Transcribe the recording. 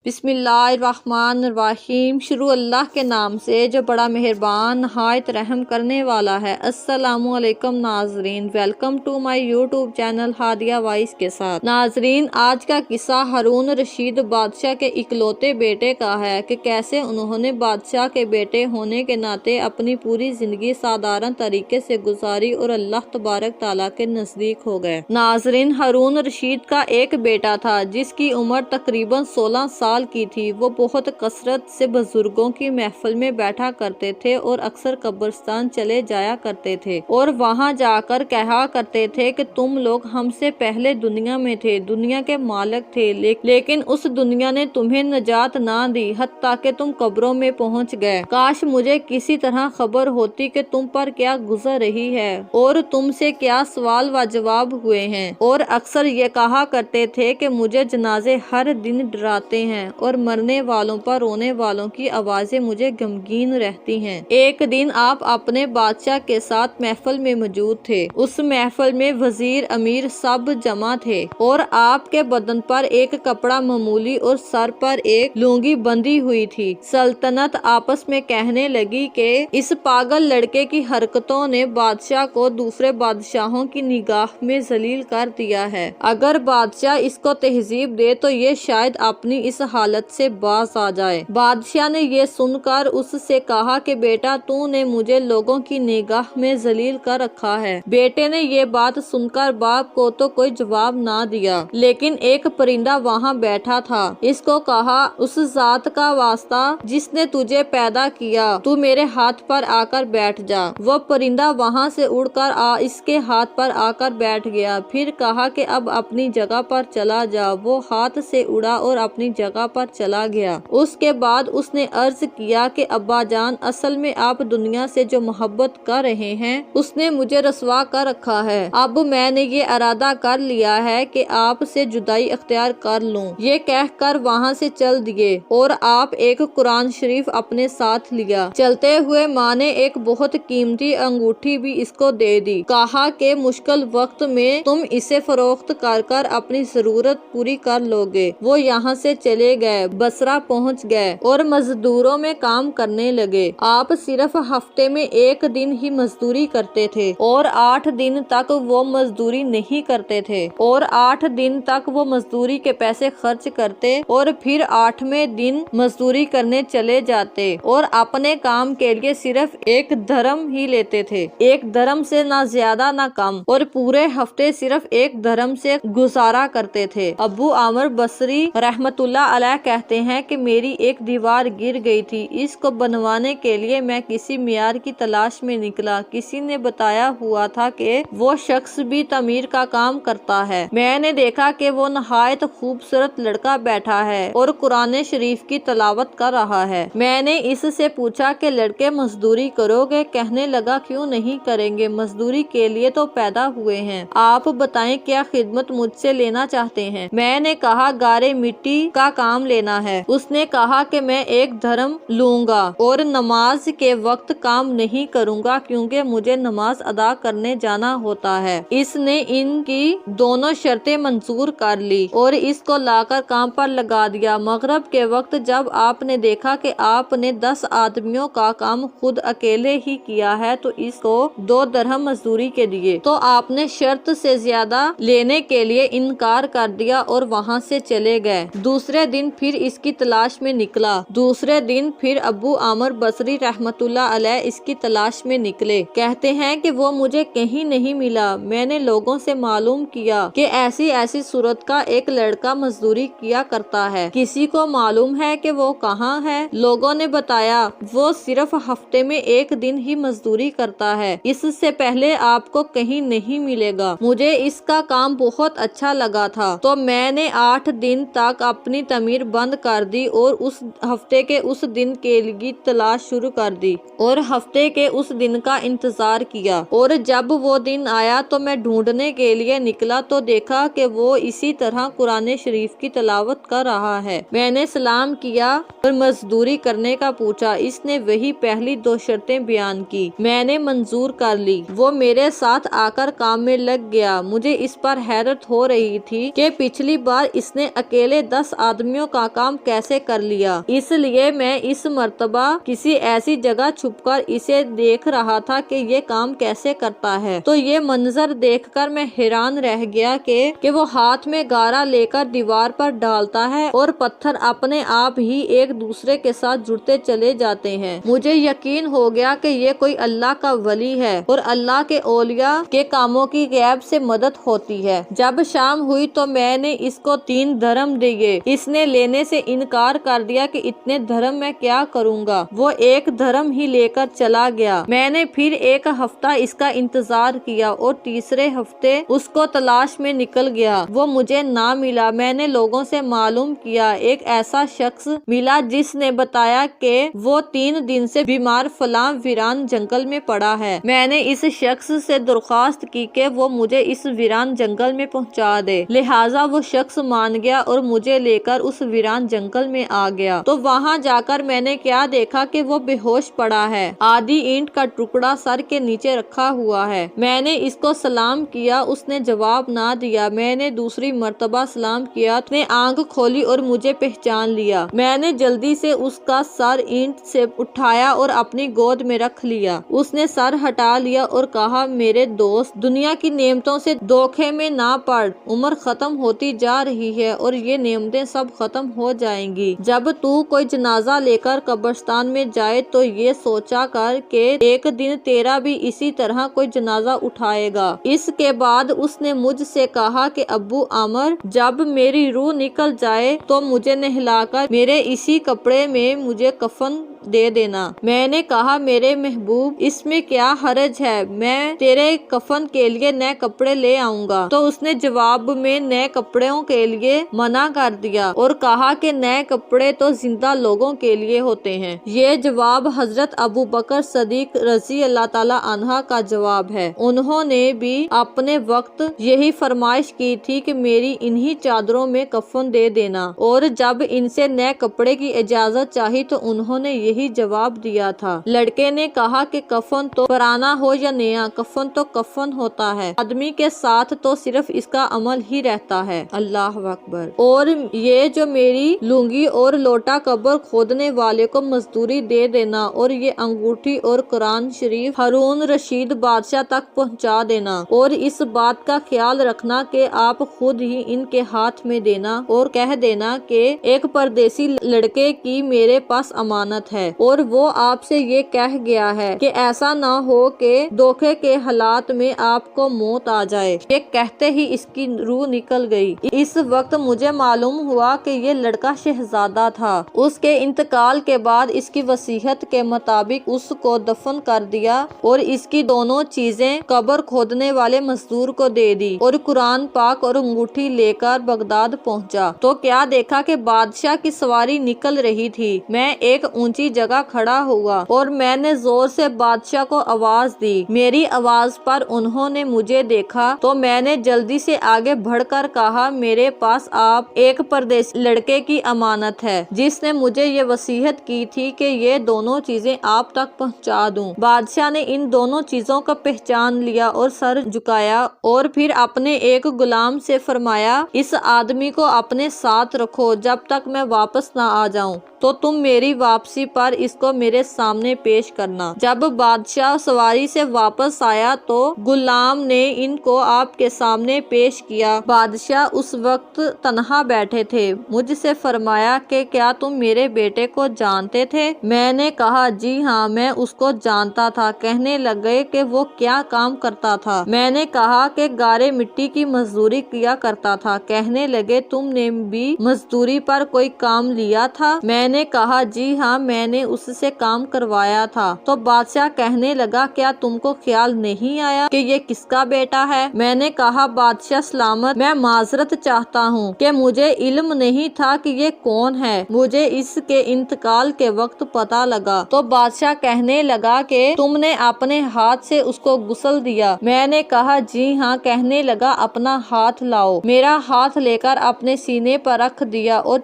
بسم اللہ الرحمن الرحیم۔ شروع اللہ کے نام سے جو بڑا مہربان نہایت رحم کرنے والا ہے۔ السلام علیکم ناظرین، welcome to my YouTube channel Hadia Voice کے ساتھ۔ ناظرین، آج کا قصہ ہارون رشید بادشاہ کے اکلوتے بیٹے کا ہے کہ کیسے انہوں نے بادشاہ کے بیٹے ہونے کے ناطے اپنی پوری زندگی سادھارن طریقے سے گزاری اور اللہ تبارک تعالیٰ کے نزدیک ہو گئے۔ ناظرین، ہارون رشید کا ایک بیٹا تھا جس کی عمر تقریباً 16 سال کی تھی۔ وہ بہت کثرت سے بزرگوں کی محفل میں بیٹھا کرتے تھے اور اکثر قبرستان چلے جایا کرتے تھے اور وہاں جا کر کہا کرتے تھے کہ تم لوگ ہم سے پہلے دنیا میں تھے، دنیا کے مالک تھے، لیکن اس دنیا نے تمہیں نجات نہ دی حتیٰ کہ تم قبروں میں پہنچ گئے۔ کاش مجھے کسی طرح خبر ہوتی کہ تم پر کیا گزر رہی ہے اور تم سے کیا سوال و جواب ہوئے ہیں۔ اور اکثر یہ کہا کرتے تھے کہ مجھے جنازے ہر دن ڈراتے ہیں اور مرنے والوں پر رونے والوں کی آوازیں مجھے غمگین رہتی ہیں۔ ایک دن آپ اپنے بادشاہ کے ساتھ محفل میں موجود تھے۔ اس محفل میں وزیر، امیر سب جمع تھے اور آپ کے بدن پر ایک کپڑا معمولی اور سر پر ایک لنگی بندھی ہوئی تھی۔ سلطنت آپس میں کہنے لگی کہ اس پاگل لڑکے کی حرکتوں نے بادشاہ کو دوسرے بادشاہوں کی نگاہ میں ذلیل کر دیا ہے۔ اگر بادشاہ اس کو تہذیب دے تو یہ شاید اپنی اس حالت سے باز آ جائے۔ بادشاہ نے یہ سن کر اس سے کہا کہ بیٹا، تو نے مجھے لوگوں کی نگاہ میں ذلیل کر رکھا ہے۔ بیٹے نے یہ بات سن کر باپ کو تو کوئی جواب نہ دیا، لیکن ایک پرندہ وہاں بیٹھا تھا۔ اس کو کہا، اس ذات کا واسطہ جس نے تجھے پیدا کیا، تو میرے ہاتھ پر آ کر بیٹھ جا۔ وہ پرندہ وہاں سے اڑ کر اس کے ہاتھ پر آ کر بیٹھ گیا۔ پھر کہا کہ اب اپنی جگہ پر چلا جا۔ وہ ہاتھ سے اڑا اور اپنی جگہ پر چلا گیا۔ اس کے بعد اس نے عرض کیا کہ ابا جان، اصل میں آپ دنیا سے جو محبت کر رہے ہیں اس نے مجھے رسوا کر رکھا ہے۔ اب میں نے یہ ارادہ کر لیا ہے کہ آپ سے جدائی اختیار کر لوں۔ یہ کہہ کر وہاں سے چل دیے اور آپ ایک قرآن شریف اپنے ساتھ لیا۔ چلتے ہوئے ماں نے ایک بہت قیمتی انگوٹھی بھی اس کو دے دی۔ کہا کہ مشکل وقت میں تم اسے فروخت کر کر اپنی ضرورت پوری کر لو گے۔ وہ یہاں سے چلے گئے، بصرہ پہنچ گئے اور مزدوروں میں کام کرنے لگے۔ آپ صرف ہفتے میں ایک دن ہی مزدوری کرتے تھے اور 8 دن تک وہ مزدوری نہیں کرتے تھے اور 8 دن تک وہ مزدوری کے پیسے خرچ کرتے اور پھر 8ویں دن مزدوری کرنے چلے جاتے اور اپنے کام کے لیے صرف 1 درہم ہی لیتے تھے، 1 درہم سے نہ زیادہ نہ کم، اور پورے ہفتے صرف 1 درہم سے گزارا کرتے تھے۔ ابو عامر بصری رحمت اللہ علیہ کہتے ہیں کہ میری ایک دیوار گر گئی تھی۔ اس کو بنوانے کے لیے میں کسی معیار کی تلاش میں نکلا۔ کسی نے بتایا ہوا تھا کہ وہ شخص بھی تعمیر کا کام کرتا ہے۔ میں نے دیکھا کہ وہ نہایت خوبصورت لڑکا بیٹھا ہے اور قرآن شریف کی تلاوت کر رہا ہے۔ میں نے اس سے پوچھا کہ لڑکے مزدوری کرو گے؟ کہنے لگا، کیوں نہیں کریں گے، مزدوری کے لیے تو پیدا ہوئے ہیں۔ آپ بتائیں کیا خدمت مجھ سے لینا چاہتے ہیں؟ میں نے کہا، گارے مٹی کا کام لینا ہے۔ اس نے کہا کہ میں 1 درہم لوں گا اور نماز کے وقت کام نہیں کروں گا کیونکہ مجھے نماز ادا کرنے جانا ہوتا ہے۔ اس نے ان کی دونوں شرطیں منظور کر لی اور اس کو لا کر کام پر لگا دیا۔ مغرب کے وقت جب آپ نے دیکھا کہ آپ نے 10 آدمیوں کا کام خود اکیلے ہی کیا ہے تو اس کو 2 درہم مزدوری کے دیے، تو آپ نے شرط سے زیادہ لینے کے لیے انکار کر دیا اور وہاں سے چلے گئے۔ دوسرے دن پھر اس کی تلاش میں نکلا۔ دوسرے دن پھر ابو عامر بصری رحمت اللہ علیہ اس کی تلاش میں نکلے۔ کہتے ہیں کہ وہ مجھے کہیں نہیں ملا۔ میں نے لوگوں سے معلوم کیا کہ ایسی ایسی صورت کا ایک لڑکا مزدوری کیا کرتا ہے، کسی کو معلوم ہے کہ وہ کہاں ہے؟ لوگوں نے بتایا، وہ صرف ہفتے میں 1 دن ہی مزدوری کرتا ہے، اس سے پہلے آپ کو کہیں نہیں ملے گا۔ مجھے اس کا کام بہت اچھا لگا تھا تو میں نے 8 دن تک اپنی تعمیر بند کر دی اور اس ہفتے کے اس دن کے لیے تلاش شروع کر دی اور ہفتے کے اس دن کا انتظار کیا، اور جب وہ دن آیا تو میں ڈھونڈنے کے لیے نکلا تو دیکھا کہ وہ اسی طرح قرآن شریف کی تلاوت کر رہا ہے۔ میں نے سلام کیا اور مزدوری کرنے کا پوچھا۔ اس نے وہی پہلی 2 شرطیں بیان کی، میں نے منظور کر لی۔ وہ میرے ساتھ آ کر کام میں لگ گیا۔ مجھے اس پر حیرت ہو رہی تھی کہ پچھلی بار اس نے اکیلے 10 آدمی آدمیوں کا کام کیسے کر لیا، اس لیے میں اس مرتبہ کسی ایسی جگہ چھپ کر اسے دیکھ رہا تھا کہ یہ کام کیسے کرتا ہے۔ تو یہ منظر دیکھ کر میں حیران رہ گیا کہ وہ ہاتھ میں گارا لے کر دیوار پر ڈالتا ہے اور پتھر اپنے آپ ہی ایک دوسرے کے ساتھ جڑتے چلے جاتے ہیں۔ مجھے یقین ہو گیا کہ یہ کوئی اللہ کا ولی ہے اور اللہ کے اولیاء کے کاموں کی غیب سے مدد ہوتی ہے۔ جب شام ہوئی تو میں نے اس کو 3 درہم دیے۔ اس نے لینے سے انکار کر دیا کہ اتنے درہم میں کیا کروں گا۔ وہ 1 درہم ہی لے کر چلا گیا۔ میں نے پھر 1 ہفتہ اس کا انتظار کیا اور تیسرے ہفتے اس کو تلاش میں نکل گیا۔ وہ مجھے نہ ملا۔ میں نے لوگوں سے معلوم کیا، ایک ایسا شخص ملا جس نے بتایا کہ وہ 3 دن سے بیمار فلاں ویران جنگل میں پڑا ہے۔ میں نے اس شخص سے درخواست کی کہ وہ مجھے اس ویران جنگل میں پہنچا دے، لہٰذا وہ شخص مان گیا اور مجھے لے کر اس ویران جنگل میں آ گیا۔ تو وہاں جا کر میں نے کیا دیکھا کہ وہ بے ہوش پڑا ہے، آدھی اینٹ کا ٹکڑا سر کے نیچے رکھا ہوا ہے۔ میں نے اس کو سلام کیا، اس نے جواب نہ دیا۔ میں نے دوسری مرتبہ سلام کیا، اس نے آنکھ کھولی اور مجھے پہچان لیا۔ میں نے جلدی سے اس کا سر اینٹ سے اٹھایا اور اپنی گود میں رکھ لیا۔ اس نے سر ہٹا لیا اور کہا، میرے دوست، دنیا کی نعمتوں سے دھوکے میں نہ پڑ، عمر ختم ہوتی جا رہی ہے اور یہ نعمتیں سب ختم ہو جائیں گی۔ جب تو کوئی جنازہ لے کر قبرستان میں جائے تو یہ سوچا کر کہ ایک دن تیرا بھی اسی طرح کوئی جنازہ اٹھائے گا۔ اس کے بعد اس نے مجھ سے کہا کہ ابو عامر، جب میری روح نکل جائے تو مجھے نہلا کر میرے اسی کپڑے میں مجھے کفن دے دینا۔ میں نے کہا، میرے محبوب، اس میں کیا حرج ہے، میں تیرے کفن کے لیے نئے کپڑے لے آؤں گا۔ تو اس نے جواب میں نئے کپڑوں کے لیے منع کر دیا اور کہا کہ نئے کپڑے تو زندہ لوگوں کے لیے ہوتے ہیں۔ یہ جواب حضرت ابوبکر صدیق رضی اللہ تعالیٰ عنہ کا جواب ہے۔ انہوں نے بھی اپنے وقت یہی فرمائش کی تھی کہ میری انہی چادروں میں کفن دے دینا، اور جب ان سے نئے کپڑے کی اجازت چاہی تو انہوں نے یہی جواب دیا تھا۔ لڑکے نے کہا کہ کفن تو پرانا ہو یا نیا، کفن تو کفن ہوتا ہے، آدمی کے ساتھ تو صرف اس کا عمل ہی رہتا ہے۔ اللہ اکبر۔ اور یہ جو میری لنگی اور لوٹا قبر کھودنے والے کو مزدوری دے دینا، اور یہ انگوٹھی اور قرآن شریف ہارون رشید بادشاہ تک پہنچا دینا، اور اس بات کا خیال رکھنا کہ آپ خود ہی ان کے ہاتھ میں دینا اور کہہ دینا کہ ایک پردیسی لڑکے کی میرے پاس امانت ہے اور وہ آپ سے یہ کہہ گیا ہے کہ ایسا نہ ہو کہ دھوکے کے حالات میں آپ کو موت آ جائے۔ یہ کہتے ہی اس کی روح نکل گئی۔ اس وقت مجھے معلوم ہوا کہ یہ لڑکا شہزادہ تھا۔ اس کے انتقال کے بعد اس کی وصیت کے مطابق اس کو دفن کر دیا اور اس کی دونوں چیزیں قبر کھودنے والے مزدور کو دے دی، اور قرآن پاک اور انگوٹھی لے کر بغداد پہنچا تو کیا دیکھا کہ بادشاہ کی سواری نکل رہی تھی۔ میں ایک اونچی جگہ کھڑا ہوا اور میں نے زور سے بادشاہ کو آواز دی۔ میری آواز پر انہوں نے مجھے دیکھا تو میں نے جلدی سے آگے بڑھ کر کہا، میرے پاس آپ ایک پردیسی لڑکے کی امانت ہے جس نے مجھے یہ وصیت کی تھی کہ یہ دونوں چیزیں آپ تک پہنچا دوں۔ بادشاہ نے ان دونوں چیزوں کو پہچان لیا اور سر جھکایا، اور پھر اپنے ایک غلام سے فرمایا، اس آدمی کو اپنے ساتھ رکھو جب تک میں واپس نہ آ جاؤں، تو تم میری واپسی پر اس کو میرے سامنے پیش کرنا۔ جب بادشاہ سواری سے واپس آیا تو غلام نے ان کو آپ کے سامنے پیش کیا۔ بادشاہ اس وقت تنہا بیٹھے تھے۔ مجھ سے فرمایا کہ کیا تم میرے بیٹے کو جانتے تھے؟ میں نے کہا، جی ہاں، میں اس کو جانتا تھا۔ کہنے لگے کہ وہ کیا کام کرتا تھا؟ میں نے کہا کہ گارے مٹی کی مزدوری کیا کرتا تھا۔ کہنے لگے، تم نے بھی مزدوری پر کوئی کام لیا تھا؟ میں نے کہا، جی ہاں، میں نے اس سے کام کروایا تھا۔ تو بادشاہ کہنے لگا، کیا تم کو خیال نہیں آیا کہ یہ کس کا بیٹا ہے؟ میں نے کہا، بادشاہ سلامت، میں معذرت چاہتا ہوں کہ مجھے علم نہیں تھا کہ یہ کون ہے، مجھے اس کے انتقال کے وقت پتہ لگا۔ تو بادشاہ کہنے لگا کہ تم نے اپنے ہاتھ سے اس کو غسل دیا؟ میں نے کہا، جی ہاں۔ کہنے لگا، اپنا ہاتھ لاؤ۔ میرا ہاتھ لے کر اپنے سینے پر رکھ دیا اور